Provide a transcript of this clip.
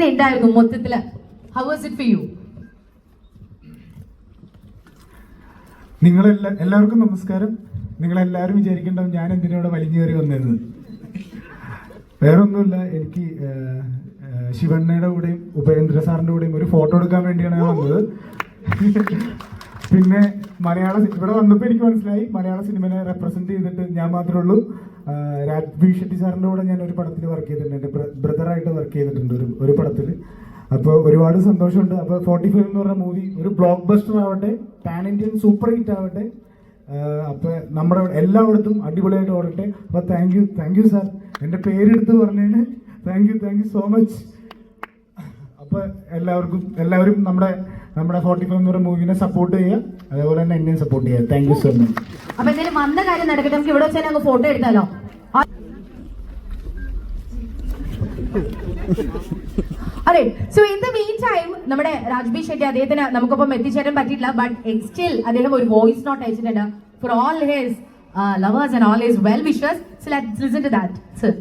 ഉണ്ടായിരുന്നു മൊത്തത്തില്. How was it for you? എല്ലാവർക്കും നമസ്കാരം. നിങ്ങളെല്ലാവരും വിചാരിക്കേണ്ടാവും ഞാൻ എന്തിനോട് വലിഞ്ഞു കയറി വന്നത്. വേറെ ഒന്നുമില്ല, എനിക്ക് ശിവണ്ണയുടെ കൂടെയും ഉപേന്ദ്ര സാറിൻ്റെ കൂടെയും ഒരു ഫോട്ടോ എടുക്കാൻ വേണ്ടിയാണ് ഞാൻ വന്നത്. പിന്നെ ഇവിടെ വന്നപ്പോൾ എനിക്ക് മനസ്സിലായി മലയാള സിനിമയെ റെപ്രസെന്റ് ചെയ്തിട്ട് ഞാൻ മാത്രമേ ഉള്ളൂ. രാജ്ബി ഷെട്ടി സാറിൻ്റെ കൂടെ ഞാൻ ഒരു പടത്തിൽ വർക്ക് ചെയ്തിട്ടുണ്ട്, എൻ്റെ ബ്രദറായിട്ട് വർക്ക് ചെയ്തിട്ടുണ്ട് ഒരു പടത്തിൽ. അപ്പോൾ ഒരുപാട് സന്തോഷമുണ്ട്. അപ്പോൾ 45 എന്ന് പറഞ്ഞ മൂവി ഒരു ബ്ലോക്ക് ബസ്റ്റർ ആവട്ടെ, പാൻ ഇന്ത്യൻ സൂപ്പർ ഹിറ്റ് ആവട്ടെ. അപ്പോൾ നമ്മുടെ എല്ലായിടത്തും അടിപൊളിയായിട്ട് ഓടട്ടെ. അപ്പോൾ താങ്ക് യു സാർ, എൻ്റെ പേരെടുത്ത് പറഞ്ഞതിന് താങ്ക് യു സോ മച്ച്. അപ്പോൾ എല്ലാവരും നമ്മുടെ 45 എന്ന് പറഞ്ഞ മൂവിനെ സപ്പോർട്ട് ചെയ്യുക, അതേപോലെ തന്നെ എന്നെയും സപ്പോർട്ട് ചെയ്യുക. Thank you so much. അപ്പോൾ എന്തെങ്കിലും വന്ന കാര്യം നടക്കട്ടെ, നമുക്ക് ഇവിടെ വെച്ചാൽ അങ്ങ് ഫോട്ടോ എടുത്താലോ? അതെ. So in the mean time നമ്മുടെ രാജ്ബി ഷെട്ടി അദ്ദേഹത്തിന് നമുക്കൊപ്പം എത്തിച്ചേരാൻ പറ്റിയില്ല, ബട്ട് സ്റ്റിൽ അദ്ദേഹം ഒരു വോയിസ് നോട്ട് അയച്ചിട്ടുണ്ട് for all his lovers and all his well wishers. So let's listen to that sir.